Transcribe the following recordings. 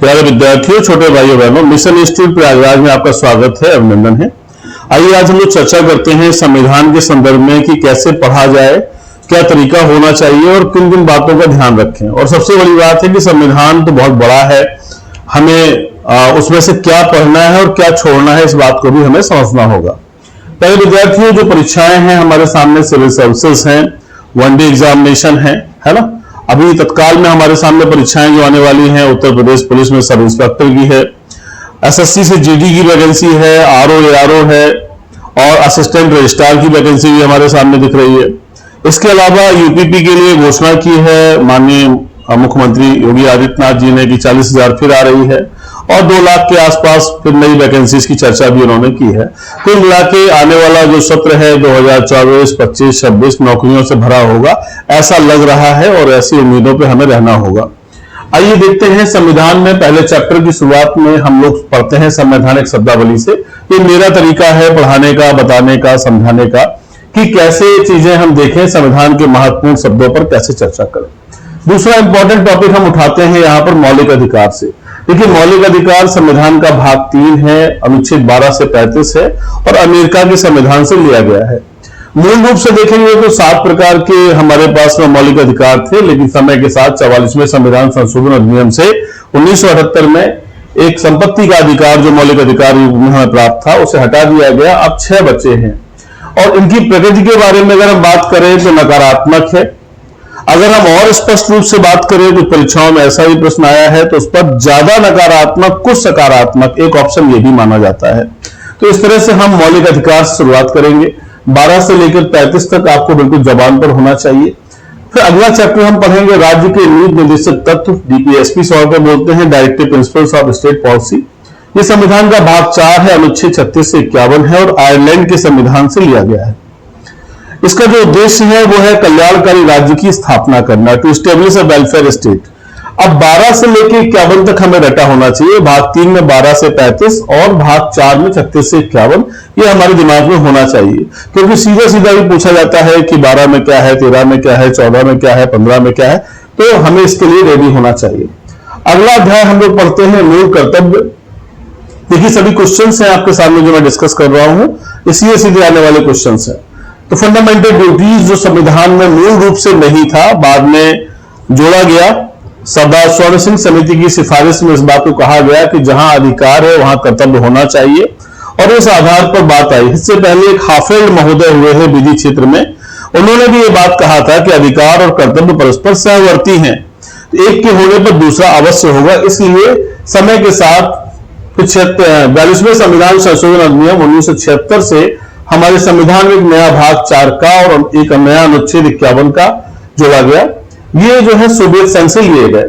प्यारे विद्यार्थियों, छोटे भाइयों बहनों, मिशन इंस्टीट्यूट प्रयागराज में आपका स्वागत है, अभिनंदन है। आइए आज हम लोग चर्चा करते हैं संविधान के संदर्भ में कि कैसे पढ़ा जाए, क्या तरीका होना चाहिए और किन किन बातों का ध्यान रखें। और सबसे बड़ी बात है कि संविधान तो बहुत बड़ा है, हमें उसमें से क्या पढ़ना है और क्या छोड़ना है, इस बात को भी हमें समझना होगा। पहले विद्यार्थियों, जो परीक्षाएं हैं हमारे सामने, सिविल सर्विसेज हैं, वनडे एग्जामिनेशन है ना। अभी तत्काल में हमारे सामने परीक्षाएं जो आने वाली हैं, उत्तर प्रदेश पुलिस में सब इंस्पेक्टर की है, एसएससी से जीडी की वैकेंसी है, आरओ एआरओ है और असिस्टेंट रजिस्ट्रार की वैकेंसी भी हमारे सामने दिख रही है। इसके अलावा यूपीपी के लिए घोषणा की है माननीय मुख्यमंत्री योगी आदित्यनाथ जी ने कि 40,000 फिर आ रही है और 2 लाख के आसपास फिर नई वैकेंसीज की चर्चा भी उन्होंने की है। कुल मिला के आने वाला जो सत्र है 2024, 25, 26 नौकरियों से भरा होगा, ऐसा लग रहा है और ऐसी उम्मीदों पे हमें रहना होगा। आइए देखते हैं संविधान में पहले चैप्टर की शुरुआत में हम लोग पढ़ते हैं संवैधानिक शब्दावली से। ये मेरा तरीका है पढ़ाने का, बताने का, समझाने का कि कैसे चीजें हम देखें, संविधान के महत्वपूर्ण शब्दों पर कैसे चर्चा करें। दूसरा इंपॉर्टेंट टॉपिक हम उठाते हैं यहाँ पर मौलिक अधिकार से। देखिए, मौलिक अधिकार संविधान का भाग 3 है, अनुच्छेद 12 से 35 है और अमेरिका के संविधान से लिया गया है। मूल रूप से देखेंगे तो 7 प्रकार के हमारे पास में मौलिक अधिकार थे, लेकिन समय के साथ 44वें संविधान संशोधन अधिनियम से 1978 में एक संपत्ति का अधिकार जो मौलिक अधिकार हमें प्राप्त था उसे हटा दिया गया। अब 6 बचे हैं और इनकी प्रकृति के बारे में अगर हम बात करें तो नकारात्मक है। अगर हम और स्पष्ट रूप से बात करें तो परीक्षाओं में ऐसा ही प्रश्न आया है तो उस पर ज्यादा नकारात्मक कुछ सकारात्मक एक ऑप्शन ये भी माना जाता है। तो इस तरह से हम मौलिक अधिकार से शुरुआत करेंगे। 12 से लेकर 35 तक आपको बिल्कुल जबान पर होना चाहिए। फिर अगला चैप्टर हम पढ़ेंगे राज्य के नीति निर्देशक तत्व, डीपीएसपी शॉर्ट में बोलते हैं, directive principles of state policy. ये संविधान का भाग 4 है, अनुच्छेद 36 से 51 है और आयरलैंड के संविधान से लिया गया है। इसका जो उद्देश्य है वो है कल्याणकारी राज्य की स्थापना करना, to establish a welfare state. अब 12 से लेकर 51 तक हमें रटा होना चाहिए। भाग 3 में 12 से 35 और भाग 4 में 36 से 51, ये हमारे दिमाग में होना चाहिए, क्योंकि सीधा सीधा भी पूछा जाता है कि 12 में क्या है, 13 में क्या है, 14 में क्या है, 15 में क्या है, तो हमें इसके लिए रेडी होना चाहिए। अगला अध्याय हम लोग पढ़ते हैं मूल कर्तव्य। देखिए, सभी क्वेश्चंस हैं आपके सामने जो मैं डिस्कस कर रहा हूं, इसी सीधे आने वाले क्वेश्चंस हैं। तो फंडामेंटल ड्यूटीज जो संविधान में मूल रूप से नहीं था, बाद में जोड़ा गया। सरदार स्वर्ण सिंह समिति की सिफारिश में इस बात को कहा गया कि जहां अधिकार है वहां कर्तव्य होना चाहिए और इस आधार पर बात आई। इससे पहले एक हाफेल्ड महोदय हुए हैं विधि क्षेत्र में, उन्होंने भी ये बात कहा था कि अधिकार और कर्तव्य परस्पर सहवर्ती हैं, एक के होने पर दूसरा अवश्य होगा। इसलिए समय के साथ 42वें संविधान संशोधन अधिनियम 1976 से हमारे संविधान में एक नया भाग 4 का और एक नया अनुच्छेद 51 का जोड़ा गया। ये जो है सोवियत संघ से लिए गए।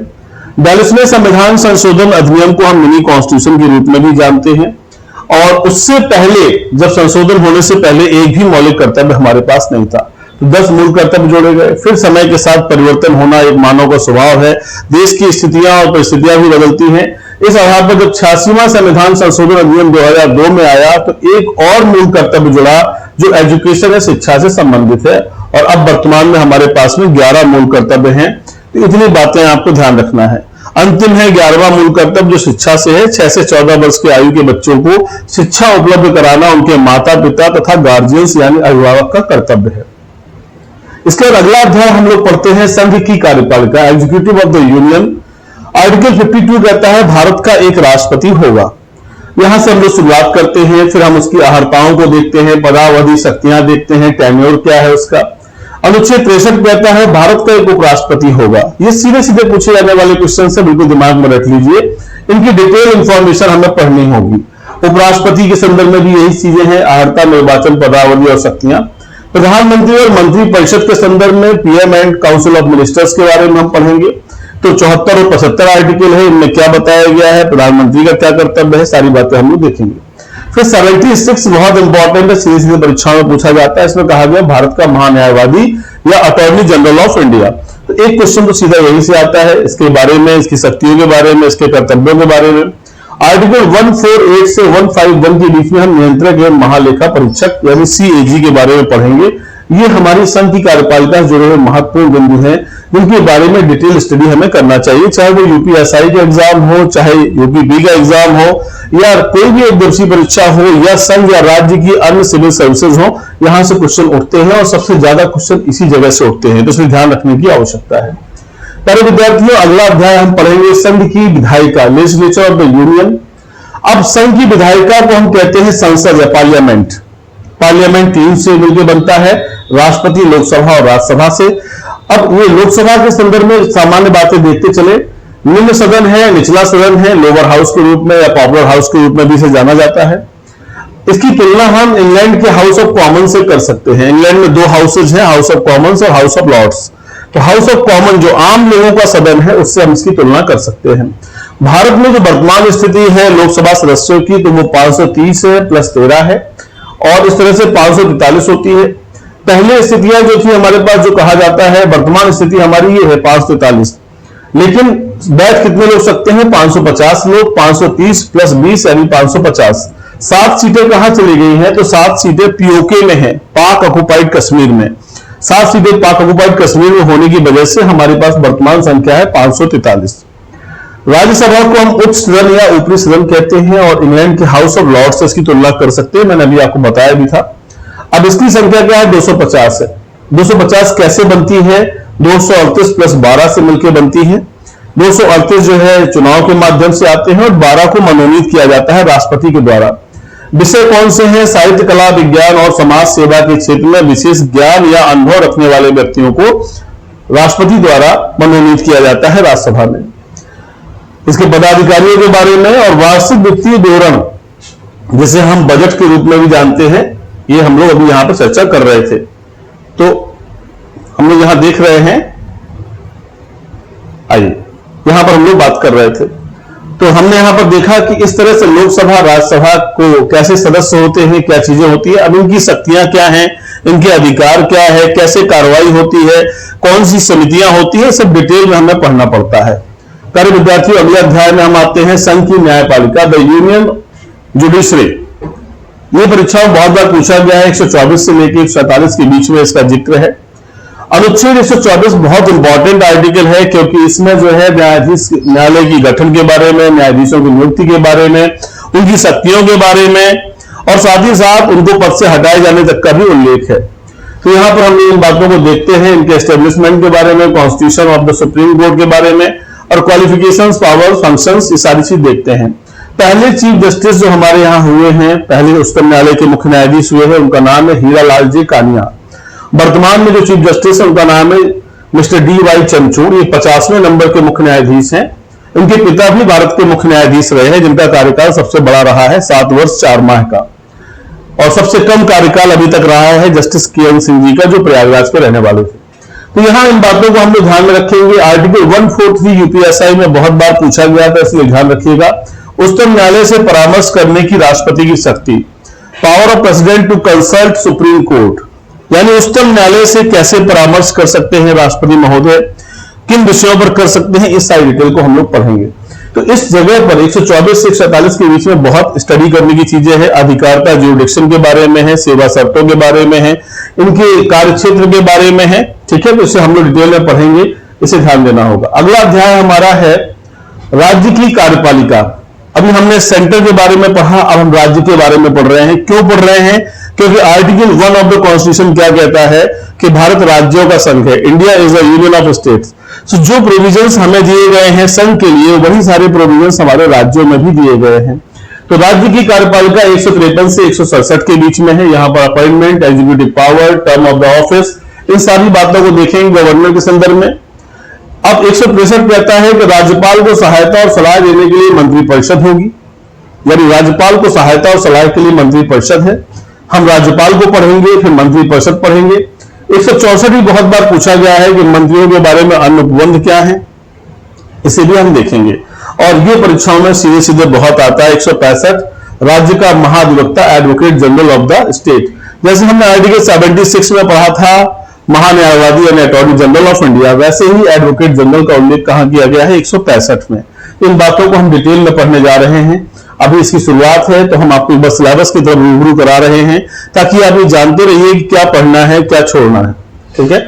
42वें संविधान संशोधन अधिनियम को हम मिनी कॉन्स्टिट्यूशन के रूप में भी जानते हैं और उससे पहले, जब संशोधन होने से पहले एक भी मौलिक कर्तव्य हमारे पास नहीं था, तो 10 मूल कर्तव्य जोड़े गए। फिर समय के साथ परिवर्तन होना एक मानव का स्वभाव है, देश की स्थितियां और परिस्थितियां भी बदलती हैं। इस आधार पर जब 86वां संविधान संशोधन अधिनियम 2002 में आया तो एक और मूल कर्तव्य जुड़ा जो एजुकेशन है, शिक्षा से संबंधित है और अब वर्तमान में हमारे पास में 11 मूल कर्तव्य हैं। तो इतनी बातें आपको ध्यान रखना है। अंतिम है 11वां मूल कर्तव्य जो शिक्षा से है। 6 से 14 वर्ष की आयु के बच्चों को शिक्षा उपलब्ध कराना उनके माता पिता तथा गार्जियंस यानी अभिभावक का कर्तव्य है। इसके बाद अगला अध्याय हम लोग पढ़ते हैं संघ की कार्यपालिका, executive of the union. Article 52 कहता है भारत का एक राष्ट्रपति होगा। यहां से हम लोग शुरुआत करते हैं, फिर हम उसकी अहर्ताओं को देखते हैं, पदावधि, शक्तियां देखते हैं, टेन्योर क्या है उसका। अनुच्छेद 63 कहता है भारत का एक उपराष्ट्रपति होगा। ये सीधे सीधे पूछे जाने वाले क्वेश्चन से बिल्कुल दिमाग में रख लीजिए, इनकी डिटेल इंफॉर्मेशन हमें पढ़नी होगी। उपराष्ट्रपति के संदर्भ में भी यही चीजें हैं, अहर्ता, निर्वाचन, पदावधि और शक्तियां। प्रधानमंत्री और मंत्री परिषद के संदर्भ में PM and council of ministers के बारे में हम पढ़ेंगे। तो 74 और 75 आर्टिकल है, इनमें क्या बताया गया है, प्रधानमंत्री का क्या कर्तव्य है, सारी बातें हम लोग देखेंगे। फिर 76 बहुत इंपॉर्टेंट है, सीधे सीधे परीक्षा में पूछा जाता है। इसमें कहा गया भारत का महान्यायवादी या अटॉर्नी जनरल ऑफ इंडिया। तो एक क्वेश्चन तो सीधा यही से आता है, इसके बारे में, इसकी शक्तियों के बारे में, इसके कर्तव्यों के बारे में। आर्टिकल 148 से 151 के बीच में हम नियंत्रक एवं महालेखा परीक्षक यानी सीएजी के बारे में पढ़ेंगे। ये हमारी संघ की कार्यपालिका से जुड़े हुए महत्वपूर्ण बिंदु हैं, जिनके बारे में डिटेल स्टडी हमें करना चाहिए, चाहे वो यूपीएसआई का एग्जाम हो, चाहे यूपीबी का एग्जाम हो, या कोई भी एक दिवसीय परीक्षा हो, या संघ या राज्य की अन्य सिविल सर्विसेज हो। यहां से क्वेश्चन उठते हैं और सबसे ज्यादा क्वेश्चन इसी जगह से उठते हैं, तो इसमें ध्यान रखने की आवश्यकता है। प्यारे विद्यार्थियों, अगला अध्याय हम पढ़ेंगे संघ की विधायिका, लेजिस्लेचर ऑफ द यूनियन। अब संघ की विधायिका को हम कहते हैं संसद या पार्लियामेंट। पार्लियामेंट 3 से मिलकर बनता है, राष्ट्रपति, लोकसभा और राज्यसभा से। अब ये लोकसभा के संदर्भ में सामान्य बातें देखते चले। निम्न सदन है, निचला सदन है, लोअर हाउस के रूप में या पॉपुलर हाउस के रूप में भी इसे जाना जाता है। इसकी तुलना हम इंग्लैंड के हाउस ऑफ कॉमन से कर सकते हैं। इंग्लैंड में 2 हाउसेज हैं, हाउस ऑफ कॉमन्स और हाउस ऑफ लॉर्ड्स। तो हाउस ऑफ कॉमन जो आम लोगों का सदन है, उससे हम इसकी तुलना कर सकते हैं। भारत में जो वर्तमान स्थिति है लोकसभा सदस्यों की, तो वो 530 है प्लस 13 है, और इस तरह से 543 होती है। पहले स्थितियां जो थी हमारे पास, जो कहा जाता है वर्तमान स्थिति हमारी ये है 543, लेकिन बैठ कितने लोग सकते हैं? 550 लोग। 530 प्लस 20 यानी 550। 7 सीटें कहां चली गई हैं? तो 7 सीटें पीओके में है, पाक ऑक्युपाइड कश्मीर में। 7 सीटें पाक ऑक्युपाइड कश्मीर में होने की वजह से हमारे पास वर्तमान संख्या है 543। राज्यसभा को हम उच्च सदन या ऊपरी सदन कहते हैं, और इंग्लैंड के हाउस ऑफ लॉर्ड्स से इसकी तुलना कर सकते हैं, मैंने अभी आपको बताया भी था। अब इसकी संख्या क्या है? 250 है। 250 कैसे बनती है? 238 प्लस 12 से मिलकर बनती है। 238 जो है चुनाव के माध्यम से आते हैं, और 12 को मनोनीत किया जाता है राष्ट्रपति के द्वारा। विषय कौन से हैं? साहित्य, कला, विज्ञान और समाज सेवा के क्षेत्र में विशेष ज्ञान या अनुभव रखने वाले व्यक्तियों को राष्ट्रपति द्वारा मनोनीत किया जाता है राज्यसभा में। इसके पदाधिकारियों के बारे में और वार्षिक वित्तीय विवरण, जिसे हम बजट के रूप में भी जानते हैं, ये हम लोग अभी यहां पर चर्चा कर रहे थे। तो हम लोग यहां देख रहे हैं, आइए यहां पर हम लोग बात कर रहे थे। तो हमने यहां पर देखा कि इस तरह से लोकसभा राज्यसभा को कैसे सदस्य होते हैं, क्या चीजें होती है, अब इनकी शक्तियां क्या हैं, इनके अधिकार क्या है, कैसे कार्रवाई होती है, कौन सी समितियां होती है, सब डिटेल में हमें पढ़ना पड़ता है। प्यारे विद्यार्थियों, अगले अध्याय में हम आते हैं संघ की न्यायपालिका, द यूनियन जुडिशरी। ये परीक्षा में बहुत बार पूछा गया है, 124 से लेकर 147 के बीच में इसका जिक्र है। अनुच्छेद 124 बहुत इंपॉर्टेंट आर्टिकल है, क्योंकि इसमें जो है न्यायाधीश, न्यायालय की गठन के बारे में, न्यायाधीशों की नियुक्ति के बारे में, उनकी शक्तियों के बारे में, और साथ ही साथ उनको पद से हटाए जाने तक का भी उल्लेख है। तो यहां पर हम इन बातों को देखते हैं, इनके एस्टेब्लिशमेंट के बारे में, constitution of the supreme court के बारे में, और क्वालिफिकेशंस, पावर, फंक्शंस, ये सारी चीज देखते हैं। पहले चीफ जस्टिस जो हमारे यहां हुए हैं, पहले उच्चतम न्यायालय के मुख्य न्यायाधीश हुए हैं, उनका नाम है हीरा लाल जी कानिया। वर्तमान में जो चीफ जस्टिस है उनका नाम है मिस्टर डी.वाई. चंद्रचूड़। ये 50वें नंबर के मुख्य न्यायाधीश हैं। इनके पिता भी भारत के मुख्य न्यायाधीश रहे हैं, जिनका कार्यकाल सबसे बड़ा रहा है 7 वर्ष 4 माह का, और सबसे कम कार्यकाल अभी तक रहा है जस्टिस के.एन. सिंह जी का, जो प्रयागराज के रहने वाले थे। तो यहां इन बातों को हम लोग ध्यान में रखेंगे। आर्टिकल 143 यूपीएसआई में बहुत बार पूछा गया था, इसलिए ध्यान रखिएगा। उच्चतम न्यायालय से परामर्श करने की राष्ट्रपति की शक्ति, power of president to consult supreme court, यानी उच्चतम न्यायालय से कैसे परामर्श कर सकते हैं राष्ट्रपति महोदय, किन विषयों पर कर सकते हैं, इस सारी डिटेल को हम लोग पढ़ेंगे। तो इस जगह पर 124 से 147 के बीच में बहुत स्टडी करने की चीजें हैं। अधिकारता ज्यूरिडिक्शन के बारे में है, सेवा शर्तों के बारे में है, इनके कार्यक्षेत्र के बारे में है, ठीक है। तो इसे हम लोग डिटेल में पढ़ेंगे, इसे ध्यान देना होगा। अगला अध्याय हमारा है राज्य की कार्यपालिका। अभी हमने सेंटर के बारे में पढ़ा, अब हम राज्य के बारे में पढ़ रहे हैं। क्यों पढ़ रहे हैं? क्योंकि आर्टिकल 1 ऑफ द कॉन्स्टिट्यूशन क्या कहता है कि भारत राज्यों का संघ है, India is a union of states. So जो प्रोविजंस हमें दिए गए हैं संघ के लिए, वही सारे प्रोविजंस हमारे राज्यों में भी दिए गए हैं। तो राज्य की कार्यपालिका 153 से 167 के बीच में है। यहां पर appointment, executive power, term of the office, इन सारी बातों को देखेंगे गवर्नर के संदर्भ में। अब 163 कहता है कि राज्यपाल को सहायता और सलाह देने के लिए मंत्रिपरिषद होगी, यानी राज्यपाल को सहायता और सलाह के लिए मंत्रिपरिषद है। हम राज्यपाल को पढ़ेंगे, फिर मंत्रिपरिषद पढ़ेंगे। 164 भी बहुत बार पूछा गया है कि मंत्रियों के बारे में अन्य उपबंध क्या है, इसे भी हम देखेंगे। और ये परीक्षाओं में सीधे सीधे बहुत आता है। 165 राज्य का महाधिवक्ता, advocate general of the state. जैसे हमने आर्टिकल 76 में पढ़ा था महान्यायवादी यानी अटॉर्नी जनरल ऑफ इंडिया, वैसे ही एडवोकेट जनरल का उल्लेख कहां किया गया है? 165 में। इन बातों को हम डिटेल में पढ़ने जा रहे हैं। अभी इसकी शुरुआत है, तो हम आपको बस सिलेबस की तरफ रूबरू करा रहे हैं ताकि आप ये जानते रहिए कि क्या पढ़ना है, क्या छोड़ना है। ठीक है,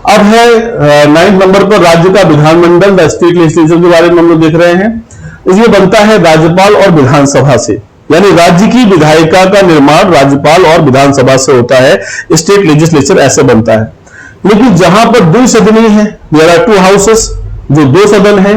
अब है 9th नंबर पर राज्य का विधानमंडल, द स्टेट लेजिस्लेचर के बारे में हम लोग देख रहे हैं। ये बनता है राज्यपाल और विधानसभा से, यानी राज्य की विधायिका का निर्माण राज्यपाल और विधानसभा से होता है, स्टेट लेजिस्लेचर ऐसे बनता है। लेकिन जहां पर द्विसदनीय है, देयर आर 2 हाउसेस, जो 2 सदन है,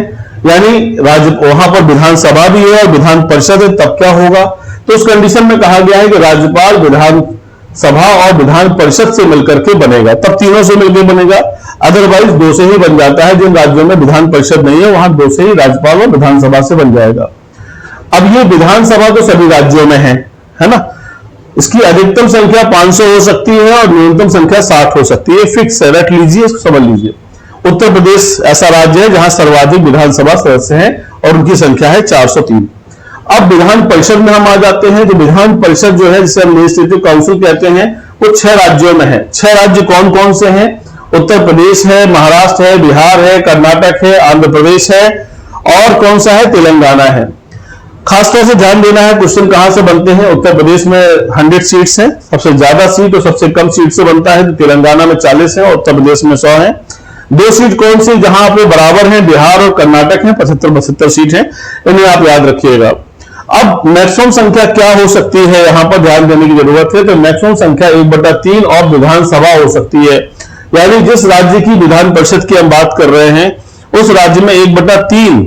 यानी वहां पर विधानसभा भी है और विधान परिषद है, तब क्या होगा? तो उस कंडीशन में कहा गया है कि राज्यपाल विधानसभा और विधान परिषद से मिलकर के बनेगा, तब तीनों से मिलकर बनेगा। अदरवाइज 2 से ही बन जाता है। जिन राज्यों में विधान परिषद नहीं है वहां 2 से ही राज्यपाल और विधानसभा से बन जाएगा। अब ये विधानसभा तो सभी राज्यों में है ना? इसकी अधिकतम संख्या 500 हो सकती है और न्यूनतम संख्या 60 हो सकती है, फिक्स है, रट लीजिए, इसको समझ लीजिए। उत्तर प्रदेश ऐसा राज्य है जहां सर्वाधिक विधानसभा सदस्य हैं और उनकी संख्या है 403। अब विधान परिषद में हम आ जाते हैं। तो विधान परिषद जो है, जिसे हम लेजिस्लेटिव काउंसिल कहते हैं, वो 6 राज्यों में है। 6 राज्य कौन कौन से हैं? उत्तर प्रदेश है, महाराष्ट्र है, बिहार है, कर्नाटक है, आंध्र प्रदेश है और कौन सा है? तेलंगाना है। खासतौर से ध्यान देना है, क्वेश्चन कहां से बनते हैं। उत्तर प्रदेश में 100 सीट्स हैं, सबसे ज्यादा सीट और सबसे कम सीट से बनता है। तो तेलंगाना में 40 है और उत्तर प्रदेश में 100 है। 2 सीट कौन सी जहां पे बराबर हैं? बिहार और कर्नाटक है, 75-72 सीट है, इन्हें आप याद रखिएगा। अब मैक्सिमम संख्या क्या हो सकती है, यहां पर ध्यान देने की जरूरत है। तो मैक्सिमम संख्या 1/3 और विधानसभा हो सकती है, यानी जिस राज्य की विधान परिषद की हम बात कर रहे हैं उस राज्य में 1/3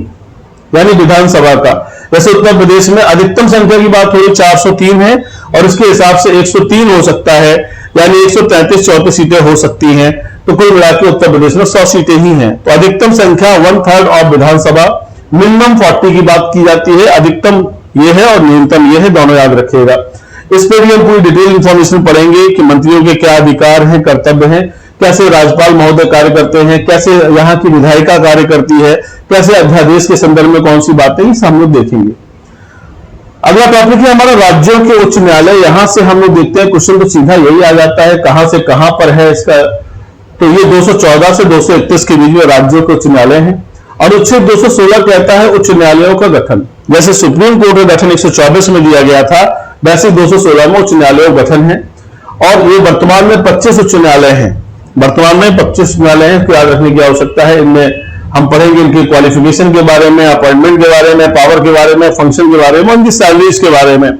यानी विधानसभा का। जैसे उत्तर प्रदेश में अधिकतम संख्या की बात हो रही 403 है और इसके हिसाब से 103 हो सकता है, यानी 133-34 सीटें हो सकती हैं। तो कुल मिलाकर उत्तर प्रदेश में 100 सीटें ही हैं। तो अधिकतम संख्या 1/3 ऑफ विधानसभा, मिनिमम 40 की बात की जाती है। अधिकतम ये है और न्यूनतम ये है, दोनों याद रखिएगा। इस पर भी हम पूरी डिटेल इंफॉर्मेशन पढ़ेंगे कि मंत्रियों के क्या अधिकार हैं, कर्तव्य हैं, कैसे राज्यपाल महोदय कार्य करते हैं, कैसे यहाँ की विधायिका कार्य करती है, कैसे अध्यादेश के संदर्भ में कौन सी बातें, ये हम लोग देखेंगे। अगला टॉपिक है हमारा राज्यों के उच्च न्यायालय। यहां से हम लोग देखते हैं, क्वेश्चन तो सीधा यही आ जाता है, कहां से कहां पर है इसका। तो ये 214 से 231 के बीच में राज्यों के उच्च न्यायालय हैं। और अनुच्छेद 216 कहता है उच्च न्यायालयों का गठन। जैसे सुप्रीम कोर्ट का गठन 124 में दिया गया था, वैसे 216 में उच्च न्यायालयों का गठन है। और ये वर्तमान में 25 उच्च न्यायालय हैं। वर्तमान में 25 न्यायालय हैं, इसको याद रखने की आवश्यकता है। इनमें हम पढ़ेंगे इनके क्वालिफिकेशन के बारे में, अपॉइंटमेंट के बारे में, पावर के बारे में, फंक्शन के बारे में, उनकी सैलरीज के बारे में।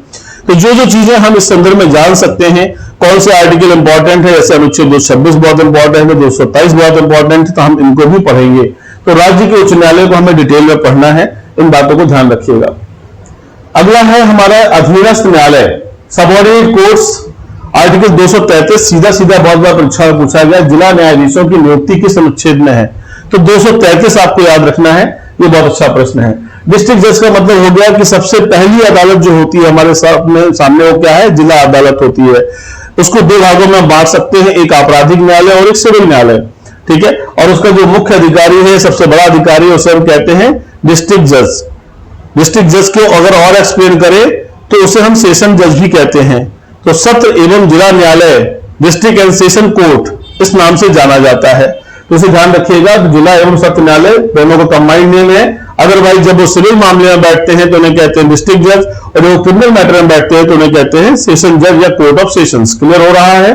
तो जो जो चीजें हम इस संदर्भ में जान सकते हैं, कौन से आर्टिकल इंपॉर्टेंट है, जैसे अनुच्छेद 226 बहुत इंपॉर्टेंट है, 227 बहुत इंपॉर्टेंट है, तो हम इनको भी पढ़ेंगे। तो राज्य के उच्च न्यायालय को हमें डिटेल में पढ़ना है, इन बातों को ध्यान रखिएगा। अगला है हमारा अधीनस्थ न्यायालय, सबऑर्डिनेट कोर्ट्स। आर्टिकल 233 सीधा सीधा बहुत बार परीक्षा में पूछा गया, जिला न्यायाधीशों की नियुक्ति किस अनुच्छेद में है? तो 233 आपको याद रखना है, ये बहुत अच्छा प्रश्न है। डिस्ट्रिक्ट जज का मतलब हो गया कि सबसे पहली अदालत जो होती है हमारे सामने वो क्या है? जिला अदालत होती है। उसको 2 भागों में बांट सकते हैं, एक आपराधिक न्यायालय और एक सिविल न्यायालय। ठीक है, और उसका जो मुख्य अधिकारी है, सबसे बड़ा अधिकारी, उसे हम कहते हैं डिस्ट्रिक्ट जज। डिस्ट्रिक्ट जज को अगर और एक्सप्लेन करें तो उसे हम सेशन जज भी कहते हैं। तो सत्र एवं जिला न्यायालय, डिस्ट्रिक्ट एंड सेशन कोर्ट, इस नाम से जाना जाता है। तो इसे ध्यान रखिएगा, जिला एवं सत्र न्यायालय दोनों को कंबाइंड नेम है। अदरवाइज जब वो सिविल मामले में बैठते हैं तो उन्हें कहते हैं डिस्ट्रिक्ट जज, और जब वो क्रिमिनल मैटर में बैठते हैं तो उन्हें कहते हैं सेशन जज या कोर्ट ऑफ सेशंस। क्लियर हो रहा है?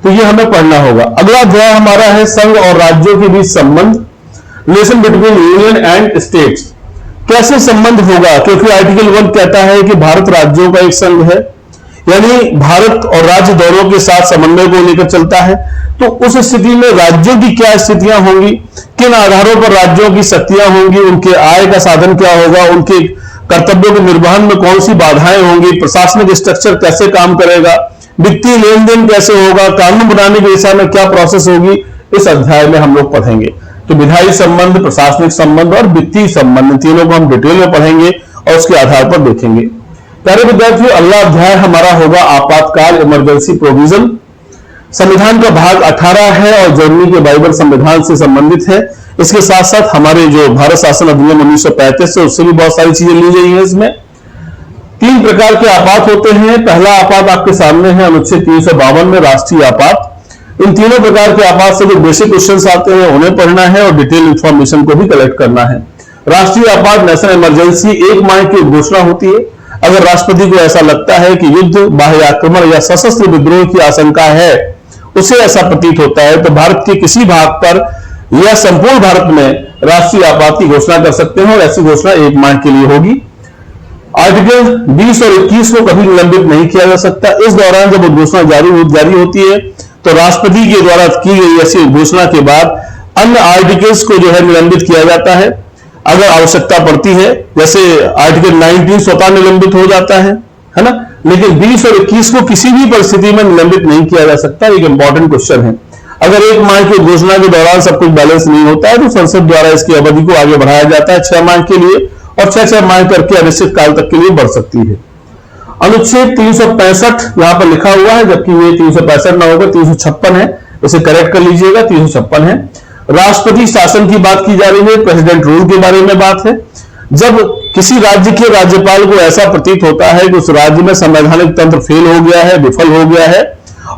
तो ये हमें पढ़ना होगा। अगला अध्याय हमारा है संघ और राज्यों के बीच संबंध, relation between union and states. कैसे संबंध होगा? क्योंकि आर्टिकल 1 कहता है कि भारत राज्यों का एक संघ है, यानी भारत और राज्य दोनों के साथ समन्वय को लेकर चलता है। तो उस स्थिति में राज्यों की क्या स्थितियां होंगी, किन आधारों पर राज्यों की शक्तियां होंगी, उनके आय का साधन क्या होगा, उनके कर्तव्यों के निर्वहन में कौन सी बाधाएं होंगी, प्रशासनिक स्ट्रक्चर कैसे काम करेगा, वित्तीय लेन देन कैसे होगा, कानून बनाने की दिशा में क्या प्रोसेस होगी, इस अध्याय में हम लोग पढ़ेंगे। तो विधायी संबंध, प्रशासनिक संबंध और वित्तीय संबंध, तीनों को हम डिटेल में पढ़ेंगे और उसके आधार पर देखेंगे। प्यारे विद्यार्थियों, अगला अध्याय हमारा होगा आपातकाल, इमरजेंसी प्रोविजन। संविधान का भाग 18 है और जर्मनी के बाइबल संविधान से संबंधित है। इसके साथ साथ हमारे जो भारत शासन अधिनियम 1935 से, उससे भी बहुत सारी चीजें ली गई हैं। इसमें 3 प्रकार के आपात होते हैं। पहला आपात आपके सामने है अनुच्छेद 352 में, राष्ट्रीय आपात। इन तीनों प्रकार के आपात से जो बेसिक क्वेश्चंस आते हैं उन्हें पढ़ना है और डिटेल इंफॉर्मेशन को भी कलेक्ट करना है। राष्ट्रीय आपात, नेशनल इमरजेंसी, 1 माह की घोषणा होती है। अगर राष्ट्रपति को ऐसा लगता है कि युद्ध, बाह्य आक्रमण या सशस्त्र विद्रोह की आशंका है, उसे ऐसा प्रतीत होता है, तो भारत के किसी भाग पर या संपूर्ण भारत में राष्ट्रीय आपात की घोषणा कर सकते हैं और ऐसी घोषणा 1 माह के लिए होगी। आर्टिकल 20 और 21 को कभी निलंबित नहीं किया जा सकता। इस दौरान जब घोषणा जारी होती है तो राष्ट्रपति के द्वारा की गई ऐसी घोषणा के बाद अन्य आर्टिकल्स को जो है निलंबित किया जाता है अगर आवश्यकता पड़ती है। जैसे आर्टिकल 19 स्वतः निलंबित हो जाता है ना, लेकिन 20 और 21 को किसी भी परिस्थिति में निलंबित नहीं किया जा सकता। एक इंपॉर्टेंट क्वेश्चन है। अगर 1 माह की घोषणा के दौरान सब कुछ बैलेंस नहीं होता है तो संसद द्वारा इसकी अवधि को आगे बढ़ाया जाता है 6 माह के लिए, और 6 माह करके अनिश्चित काल तक के लिए बढ़ सकती है। अनुच्छेद 365 यहां पर लिखा हुआ है, जबकि ये 365 ना होगा 356 है, इसे करेक्ट कर लीजिएगा, 356 है। राष्ट्रपति शासन की बात की जा रही है, प्रेसिडेंट रूल के बारे में बात है। जब किसी राज्य के राज्यपाल को ऐसा प्रतीत होता है कि उस राज्य में संवैधानिक तंत्र फेल हो गया है, विफल हो गया है,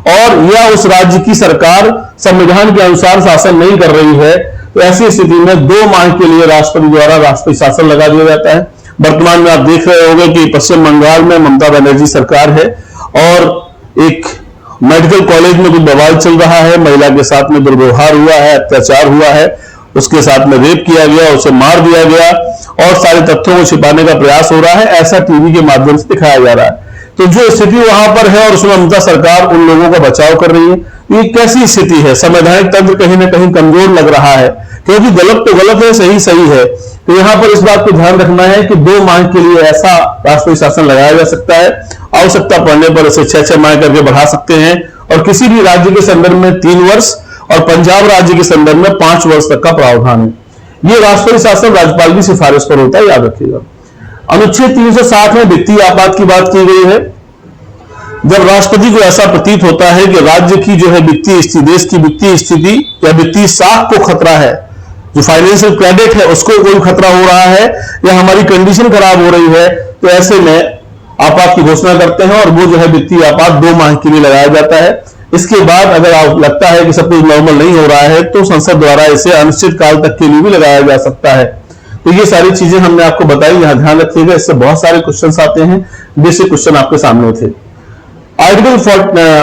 और या उस राज्य की सरकार संविधान के अनुसार शासन नहीं कर रही है, तो ऐसी स्थिति में 2 माह के लिए राष्ट्रपति द्वारा राष्ट्रपति शासन लगा दिया जाता है। वर्तमान में आप देख रहे होंगे कि पश्चिम बंगाल में ममता बनर्जी सरकार है और एक मेडिकल कॉलेज में कुछ बवाल चल रहा है, महिला के साथ में दुर्व्यवहार हुआ है, अत्याचार हुआ है, उसके साथ में रेप किया गया, उसे मार दिया गया और सारे तथ्यों को छिपाने का प्रयास हो रहा है, ऐसा टीवी के माध्यम से दिखाया जा रहा है। तो जो स्थिति वहां पर है और उसमें ममता सरकार उन लोगों का बचाव कर रही है, ये कैसी स्थिति है? संवैधानिक तंत्र कहीं ना कहीं कमजोर लग रहा है, क्योंकि गलत तो गलत है, सही सही है। तो यहां पर इस बात को ध्यान रखना है कि 2 माह के लिए ऐसा राष्ट्रीय शासन लगाया जा सकता है। आवश्यकता पड़ने पर इसे 6 माह करके बढ़ा सकते हैं, और किसी भी राज्य के संदर्भ में 3 वर्ष और पंजाब राज्य के संदर्भ में 5 वर्ष तक का प्रावधान है। यह राष्ट्रीय शासन राज्यपाल की सिफारिश पर होता है, याद रखिएगा। अनुच्छेद 360 में वित्तीय आपात की बात की गई है। जब राष्ट्रपति को ऐसा प्रतीत होता है कि राज्य की जो है वित्तीय स्थिति, देश की वित्तीय स्थिति या वित्तीय साख को खतरा है, जो फाइनेंशियल क्रेडिट है उसको कोई खतरा हो रहा है या हमारी कंडीशन खराब हो रही है, तो ऐसे में आपात की घोषणा करते हैं और वो जो है वित्तीय आपात 2 माह के लिए लगाया जाता है। इसके बाद अगर आप लगता है कि सब कुछ नॉर्मल नहीं हो रहा है तो संसद द्वारा इसे अनिश्चित काल तक के लिए भी लगाया जा सकता है। तो ये सारी चीजें हमने आपको बताई, यहां ध्यान रखिएगा, इससे बहुत सारे क्वेश्चंस आते हैं, बेसिक क्वेश्चन आपके सामने थे। आर्टिकल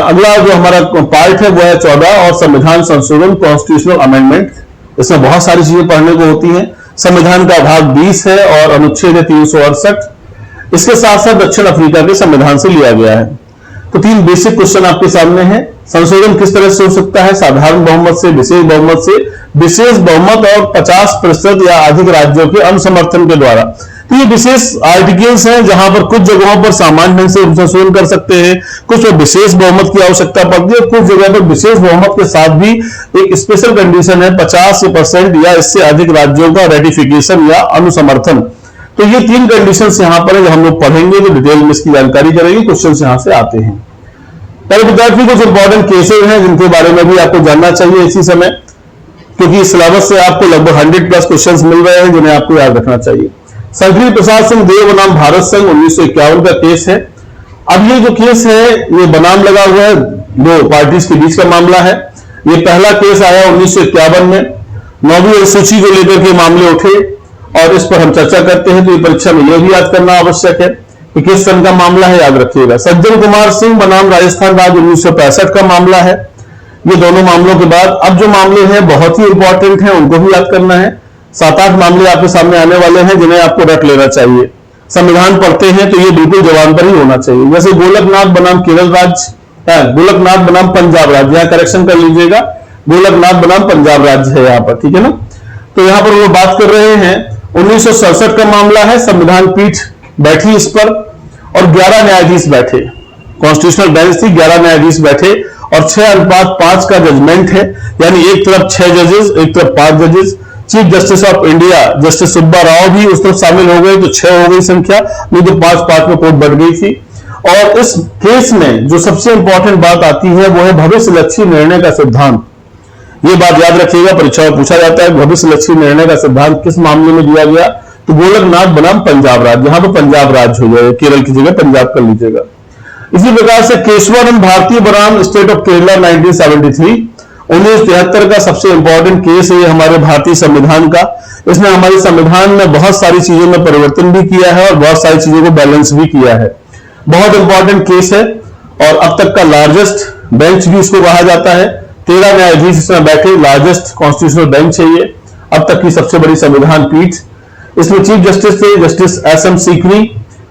अगला जो हमारा पार्ट है वो है 14 और संविधान संशोधन, कॉन्स्टिट्यूशनल अमेंडमेंट। इसमें बहुत सारी चीजें पढ़ने को होती हैं। संविधान का भाग 20 है और अनुच्छेद है 368। इसके साथ साथ दक्षिण अफ्रीका के संविधान से लिया गया है। तो 3 बेसिक क्वेश्चन आपके सामने हैं। संशोधन किस तरह से हो सकता है? साधारण बहुमत से, विशेष बहुमत से, विशेष बहुमत और 50% या अधिक राज्यों के अनुसमर्थन के द्वारा। तो ये विशेष आर्टिकल्स हैं जहां पर कुछ जगहों पर सामान्य ढंग से संशोधन कर सकते हैं, कुछ पर विशेष बहुमत की आवश्यकता पड़ती है, कुछ जगह पर विशेष बहुमत के साथ भी एक स्पेशल कंडीशन है 50% या इससे अधिक राज्यों का रेटिफिकेशन या अनुसमर्थन। तो ये 3 कंडीशंस यहां पर है, जो हम लोग पढ़ेंगे तो डिटेल में इसकी जानकारी करेंगे। क्वेश्चन यहां से आते हैं। पहले विद्यार्थी कुछ इंपॉर्टेंट केसेस हैं जिनके बारे में भी आपको जानना चाहिए इसी समय, क्योंकि सिलेबस से आपको लगभग 100+ क्वेश्चन मिल रहे हैं जिन्हें आपको याद रखना चाहिए। सर्वपल्ली प्रसाद सिंह देव बनाम भारत संघ 1951 का केस है। अब ये जो केस है ये बनाम लगा हुआ है, 2 पार्टीज के बीच का मामला है। ये पहला केस आया 1951 में, 9वीं अनुसूची को लेकर के मामले उठे और इस पर हम चर्चा करते हैं। तो ये परीक्षा में यह भी याद करना आवश्यक है कि किस सन का मामला है, याद रखिएगा। सज्जन कुमार सिंह बनाम राजस्थान राज्य 1965 का मामला है। ये दोनों मामलों के बाद अब जो मामले हैं बहुत ही इंपॉर्टेंट हैं, उनको भी याद करना है। 7-8 मामले आपके सामने आने वाले हैं जिन्हें आपको रट लेना चाहिए। संविधान पढ़ते हैं तो ये बिल्कुल जवान पर ही होना चाहिए। जैसे गोलकनाथ बनाम केरल राज्य, गोलकनाथ बनाम पंजाब राज्य, यहां करेक्शन कर लीजिएगा, गोलकनाथ बनाम पंजाब राज्य है यहां पर, ठीक है ना। तो यहां पर वो बात कर रहे हैं 1967 का मामला है। संविधान पीठ बैठी इस पर और 11 न्यायाधीश बैठे, कॉन्स्टिट्यूशनल बेंच थी, 11 न्यायाधीश बैठे और 6:5 का जजमेंट है, यानी एक तरफ 6 जजेस, एक तरफ 5 जजेस। Chief justice of India justice Subba Rao भी उस तरफ शामिल हो गए, तो 6 हो गई संख्या, नहीं तो 5-5 में कोर्ट बढ़ गई थी। और इस केस में जो सबसे इंपॉर्टेंट बात आती है वो है भविष्यलक्षी निर्णय का सिद्धांत। ये बात याद रखिएगा, परीक्षा में पूछा जाता है भविष्यलक्षी निर्णय का सिद्धांत किस मामले में दिया गया। तो गोलकनाथ बनाम पंजाब राज्य, यहां पर पंजाब राज्य हो जाएगा, केरल की जगह पंजाब कर लीजिएगा। इसी प्रकार से केशवानंद भारती बनाम स्टेट ऑफ केरला 1973 1973 का सबसे इंपॉर्टेंट केस है ये हमारे भारतीय संविधान का। इसने हमारे संविधान में बहुत सारी चीजों में परिवर्तन भी किया है और बहुत सारी चीजों को बैलेंस भी किया है। बहुत इंपॉर्टेंट केस है और अब तक का लार्जेस्ट बेंच भी इसको कहा जाता है। 13 न्यायाधीश इसमें बैठे, लार्जेस्ट कॉन्स्टिट्यूशनल बेंच है ये, अब तक की सबसे बड़ी संविधान पीठ। इसमें चीफ जस्टिस थे जस्टिस SM सीकरी।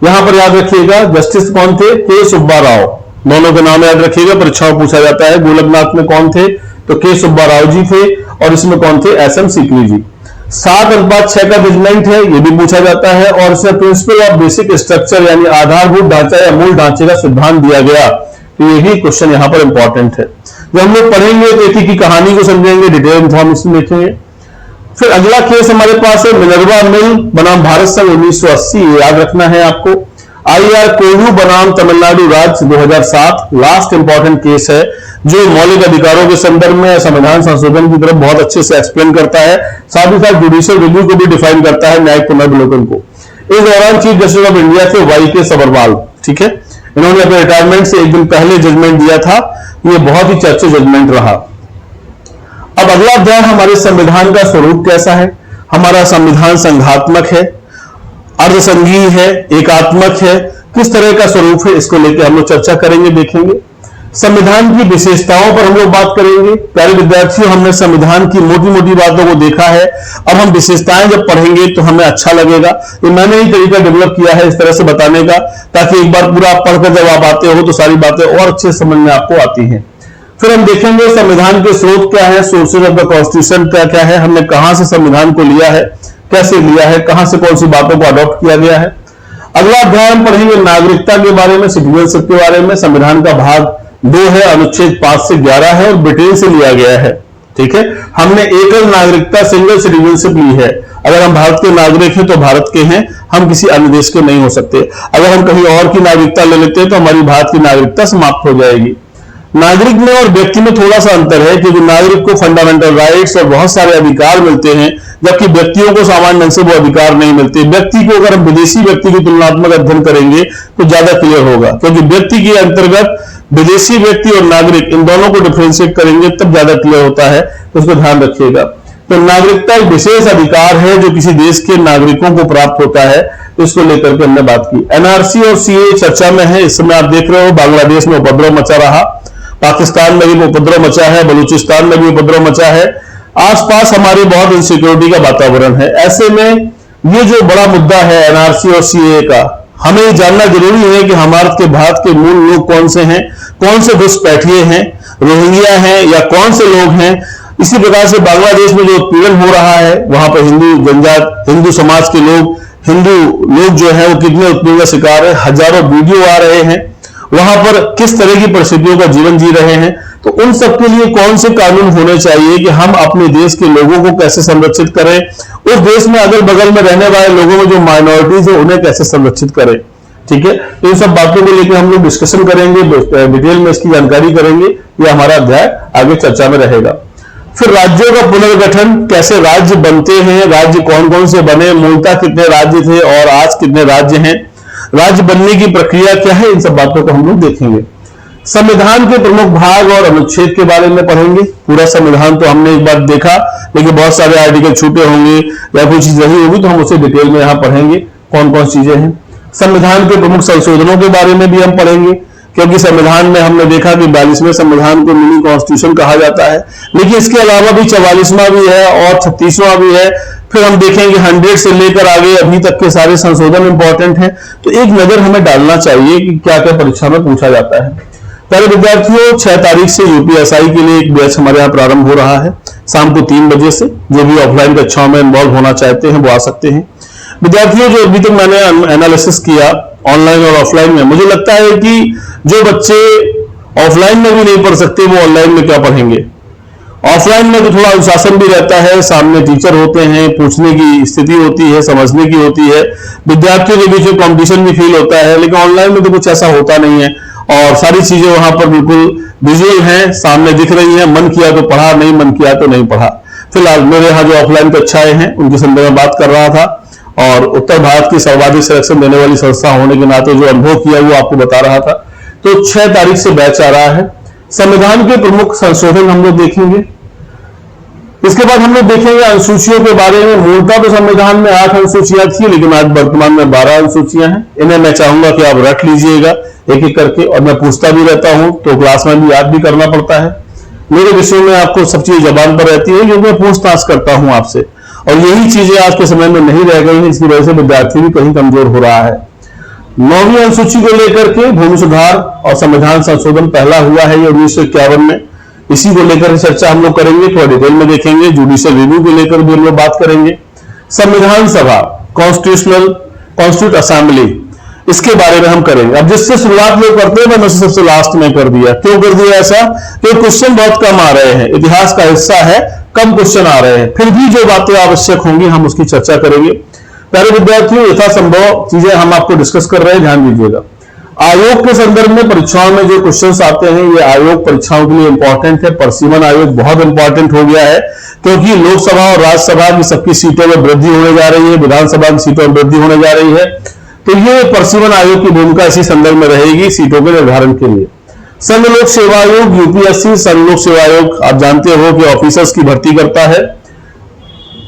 यहां पर याद रखिएगा जस्टिस कौन थे, के सुब्बा राव, दोनों के नाम याद रखिएगा, परीक्षाओं पूछा जाता है। गोलकनाथ में कौन थे, तो के सुब्बा राव जी थे, और इसमें कौन थे, SM सीकरी जी। 7/6 का जजमेंट है, ये भी पूछा जाता है। और इसमें प्रिंसिपल ऑफ बेसिक स्ट्रक्चर यानी आधारभूत ढांचा या मूल ढांचे का सिद्धांत दिया गया, तो ये भी क्वेश्चन यहां पर इंपॉर्टेंट है। जब हम लोग पढ़ेंगे तो एक की कहानी को समझेंगे, डिटेल इंफॉर्मेशन देखेंगे। फिर अगला केस हमारे पास है मिनर्वा मिल बनाम भारत संघ 1980, याद रखना है आपको। IR कोयू बनाम तमिलनाडु राज्य 2007, लास्ट इंपॉर्टेंट केस है जो मौलिक अधिकारों के संदर्भ में संविधान संशोधन की तरफ बहुत अच्छे से एक्सप्लेन करता है, साथ ही साथ जुडिशियल रिव्यू को भी डिफाइन करता है, न्यायिक पुनर्विलोकन को। इस दौरान चीफ जस्टिस ऑफ इंडिया थे YK सबरवाल, ठीक है। इन्होंने अपने रिटायरमेंट से एक दिन पहले जजमेंट दिया था, ये बहुत ही चर्चित जजमेंट रहा। अब अगला अध्याय हमारे संविधान का स्वरूप कैसा है। हमारा संविधान संघात्मक है, अर्धसंघीय है, एकात्मक है, किस तरह का स्वरूप है, इसको लेकर हम लोग चर्चा करेंगे, देखेंगे। संविधान की विशेषताओं पर हम लोग बात करेंगे। प्यारे विद्यार्थियों, हमने संविधान की मोटी मोटी बातों को देखा है, अब हम विशेषताएं जब पढ़ेंगे तो हमें अच्छा लगेगा। तो मैंने ही तरीका डेवलप किया है इस तरह से बताने का, ताकि एक बार पूरा पढ़कर जब आप आते हो तो सारी बातें और अच्छे समझ में आपको आती हैं। फिर हम देखेंगे संविधान के स्रोत क्या है, सोर्सेज ऑफ द कॉन्स्टिट्यूशन क्या है, हमने कहां से संविधान को लिया है, कैसे लिया है, कहां से कौन सी बातों को अडॉप्ट किया गया है। अगला अध्याय हम पढ़ेंगे नागरिकता के बारे में, सिटीजनशिप के बारे में। संविधान का भाग 2 है, अनुच्छेद 5 से 11 है और ब्रिटेन से लिया गया है, ठीक है। हमने एकल नागरिकता, सिंगल सिटीजनशिप ली है। अगर हम भारत के नागरिक हैं तो भारत के हैं, हम किसी अन्य देश के नहीं हो सकते। अगर हम कहीं और की नागरिकता ले लेते हैं तो हमारी भारत की नागरिकता समाप्त हो जाएगी। नागरिक में और व्यक्ति में थोड़ा सा अंतर है, क्योंकि नागरिक को फंडामेंटल राइट्स और बहुत सारे अधिकार मिलते हैं, जबकि व्यक्तियों को सामान्य ढंग से वो अधिकार नहीं मिलते। व्यक्ति को अगर हम विदेशी व्यक्ति की तुलनात्मक अध्ययन करेंगे तो ज्यादा क्लियर होगा, क्योंकि व्यक्ति के अंतर्गत विदेशी व्यक्ति और नागरिक इन दोनों को डिफरेंशिएट करेंगे तब ज्यादा क्लियर होता है, तो उसको ध्यान रखिएगा। तो नागरिकता एक विशेष अधिकार है जो किसी देश के नागरिकों को प्राप्त होता है, तो इसको लेकर के हमने बात की। NRC और CA चर्चा में है, इस समय आप देख रहे हो बांग्लादेश में उपद्रव मचा रहा, पाकिस्तान में भी उपद्रव मचा है, बलूचिस्तान में भी उपद्रव मचा है, आसपास हमारे बहुत इनसिक्योरिटी का वातावरण है। ऐसे में ये जो बड़ा मुद्दा है NRC और CA का, हमें जानना जरूरी है कि हमारे भारत के मूल लोग कौन से हैं, कौन से घुसपैठिए हैं, रोहिंग्या हैं या कौन से लोग हैं। इसी प्रकार से बांग्लादेश में जो उत्पीड़न हो रहा है, वहां पर हिंदू जनजात, हिंदू समाज के लोग, हिंदू लोग जो है वो कितने उत्पीड़न का शिकार है, हजारों वीडियो आ रहे हैं, वहां पर किस तरह की परिस्थितियों का जीवन जी रहे हैं। तो उन सब के लिए कौन से कानून होने चाहिए कि हम अपने देश के लोगों को कैसे संरक्षित करें, उस देश में अगल बगल में रहने वाले लोगों में जो माइनॉरिटीज है उन्हें कैसे संरक्षित करें, ठीक है। तो इन सब बातों को लेकर हम लोग डिस्कशन करेंगे, डिटेल में इसकी जानकारी करेंगे, यह हमारा अध्याय आगे चर्चा में रहेगा। फिर राज्यों का पुनर्गठन, कैसे राज्य बनते हैं, राज्य कौन कौन से बने, मूलतः कितने राज्य थे और आज कितने राज्य हैं, राज्य बनने की प्रक्रिया क्या है, इन सब बातों को हम लोग देखेंगे। संविधान के प्रमुख भाग और अनुच्छेद के बारे में पढ़ेंगे। पूरा संविधान तो हमने एक बार देखा, लेकिन बहुत सारे आर्टिकल छूटे होंगे या कोई चीज रही होगी, तो हम उसे डिटेल में यहां पढ़ेंगे कौन कौन चीजें हैं। संविधान के प्रमुख संशोधनों के बारे में भी हम पढ़ेंगे, क्योंकि संविधान में हमने देखा कि 42वें संविधान को मिनी कॉन्स्टिट्यूशन कहा जाता है, लेकिन इसके अलावा भी 44वां भी है और 36वां भी है। फिर हम देखेंगे 100 से लेकर आगे अभी तक के सारे संशोधन इंपॉर्टेंट हैं, तो एक नजर हमें डालना चाहिए कि क्या क्या परीक्षा में पूछा जाता है। प्यारे विद्यार्थियों, 6 तारीख से UPSI के लिए एक बैच हमारे यहाँ प्रारंभ हो रहा है, शाम को 3 बजे से। जो भी ऑफलाइन कक्षाओं में इन्वॉल्व होना चाहते हैं वो आ सकते हैं। विद्यार्थियों, जो अभी तक मैंने एनालिसिस किया ऑनलाइन और ऑफलाइन में, मुझे लगता है कि जो बच्चे ऑफलाइन में भी नहीं पढ़ सकते वो ऑनलाइन में क्या पढ़ेंगे। ऑफलाइन में तो थोड़ा अनुशासन भी रहता है, सामने टीचर होते हैं, पूछने की स्थिति होती है, समझने की होती है, विद्यार्थियों के बीच में कॉम्पिटिशन भी फील होता है। लेकिन ऑनलाइन में तो कुछ ऐसा होता नहीं है और सारी चीजें वहां पर बिल्कुल विजुअल हैं, सामने दिख रही हैं, मन किया तो पढ़ा, नहीं मन किया तो नहीं पढ़ा। फिलहाल मेरे यहाँ जो ऑफलाइन कक्षाएं हैं उनके संदर्भ में बात कर रहा था, और उत्तर भारत की सर्वाधिक सिलेक्शन देने वाली संस्था होने के नाते जो अनुभव किया वो आपको बता रहा था। तो 6 तारीख से बैच आ रहा है, संविधान के प्रमुख संशोधन हम लोग देखेंगे। इसके बाद हम लोग देखेंगे अनुसूचियों के बारे में। मूलतः तो संविधान में 8 अनुसूचियां थी, लेकिन आज वर्तमान में 12 अनुसूचियां हैं। इन्हें मैं चाहूंगा कि आप रट लीजिएगा एक एक करके, और मैं पूछता भी रहता हूं तो क्लास में भी याद भी करना पड़ता है। मेरे विषय में आपको सब चीज जबान पर रहती है, क्योंकि मैं पूछताछ करता हूं आपसे, और यही चीजें आज के समय में नहीं रह गई हैं। इसकी वजह से विद्यार्थी भी कहीं कमजोर हो रहा है। 9वीं अनुसूची को लेकर के भूमि सुधार और संविधान संशोधन पहला हुआ है, ये 1951 में। इसी को लेकर चर्चा हम लोग करेंगे, थोड़ा डिटेल में देखेंगे। जुडिशियल रिव्यू को लेकर भी हम लोग बात करेंगे। संविधान सभा, कॉन्स्टिट्यूट असेंबली, इसके बारे में हम करेंगे। अब जिससे शुरुआत लोग करते हैं, मैंने उसे सबसे लास्ट में कर दिया। क्यों कर दिया ऐसा? क्योंकि क्वेश्चन बहुत कम आ रहे हैं, इतिहास का हिस्सा है, कम क्वेश्चन आ रहे हैं। फिर भी जो बातें आवश्यक होंगी हम उसकी चर्चा करेंगे। प्यारे विद्यार्थियों, यथासंभव चीजें हम आपको डिस्कस कर रहे हैं, ध्यान दीजिएगा। आयोग के संदर्भ में परीक्षाओं में जो क्वेश्चंस आते हैं, ये आयोग परीक्षाओं के लिए इंपॉर्टेंट है। परसीमन आयोग बहुत इंपॉर्टेंट हो गया है, क्योंकि लोकसभा और राज्यसभा की सबकी सीटों में वृद्धि होने जा रही है, विधानसभा की सीटों में वृद्धि होने जा रही है। तो ये परसीमन आयोग की भूमिका इसी संदर्भ में रहेगी सीटों के निर्धारण के लिए। संघ लोक सेवा आयोग, यूपीएससी, संघ लोक सेवा आयोग आप जानते हो कि ऑफिसर्स की भर्ती करता है।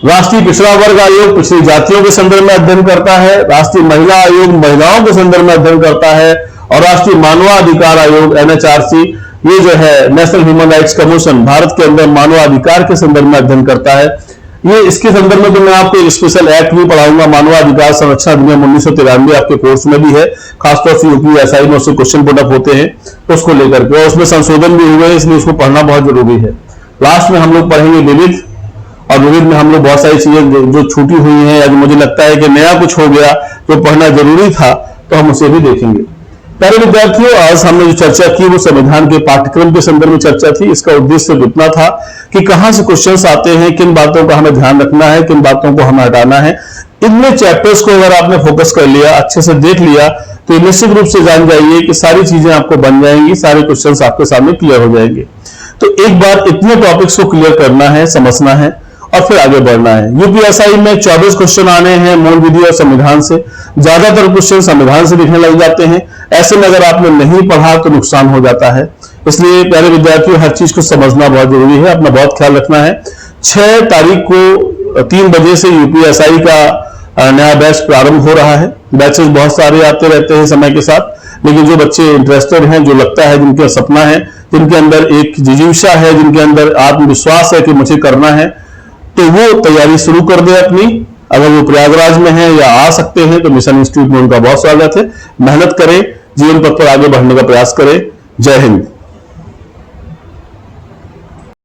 राष्ट्रीय पिछड़ा वर्ग आयोग पिछड़ी जातियों के संदर्भ में अध्ययन करता है। राष्ट्रीय महिला आयोग महिलाओं के संदर्भ में अध्ययन करता है। और राष्ट्रीय मानवाधिकार आयोग एनएचआरसी, ये जो है national human rights commission, Bharat के अंदर मानवाधिकार के संदर्भ में अध्ययन करता है। ये इसके संदर्भ में तो मैं आपको एक स्पेशल एक्ट भी पढ़ाऊंगा, मानवाधिकार संरक्षण अधिनियम 1993 आपके कोर्स में भी है। खासतौर से यूपीएसआई में उससे क्वेश्चन पुट अप होते हैं, उसको लेकर के, और उसमें संशोधन भी हुए, इसलिए उसको पढ़ना बहुत जरूरी है। लास्ट में हम लोग पढ़ेंगे विविध, और विविध में हम लोग बहुत सारी चीजें जो छूटी हुई हैं या जो मुझे लगता है कि नया कुछ हो गया जो पढ़ना जरूरी था, तो हम उसे भी देखेंगे। प्यारे विद्यार्थियों, आज हमने जो चर्चा की वो संविधान के पाठ्यक्रम के संदर्भ में चर्चा थी। इसका उद्देश्य इतना था कि कहां से क्वेश्चंस आते हैं, किन बातों का हमें ध्यान रखना है, किन बातों को हमें हटाना है। इनमें चैप्टर्स को अगर आपने फोकस कर लिया, अच्छे से देख लिया, तो निश्चित रूप से जान जाइए कि सारी चीजें आपको बन जाएंगी, सारे क्वेश्चंस आपके सामने क्लियर हो जाएंगे। तो एक बार इतने टॉपिक्स को क्लियर करना है, समझना है, और फिर आगे बढ़ना है। यूपीएसआई में 24 क्वेश्चन आने हैं मूल विधि और संविधान से। ज्यादातर क्वेश्चन संविधान से दिखने लग जाते हैं। ऐसे में अगर आपने नहीं पढ़ा तो नुकसान हो जाता है। इसलिए प्यारे विद्यार्थियों, हर चीज को समझना बहुत जरूरी है, अपना बहुत ख्याल रखना है। 6 तारीख को 3 बजे से यूपीएसआई का नया बैच प्रारंभ हो रहा है। बैचेस बहुत सारे आते रहते हैं समय के साथ, लेकिन जो बच्चे इंटरेस्टेड हैं, जो लगता है जिनका सपना है, जिनके अंदर एक जिज्ञासा है, जिनके अंदर आत्मविश्वास है कि मुझे करना है, तो वो तैयारी शुरू कर दे अपनी। अगर वो प्रयागराज में है या आ सकते हैं तो मिशन इंस्टीट्यूट में उनका बहुत स्वागत है। मेहनत करें, जीवन पथ पर आगे बढ़ने का प्रयास करें। जय हिंद।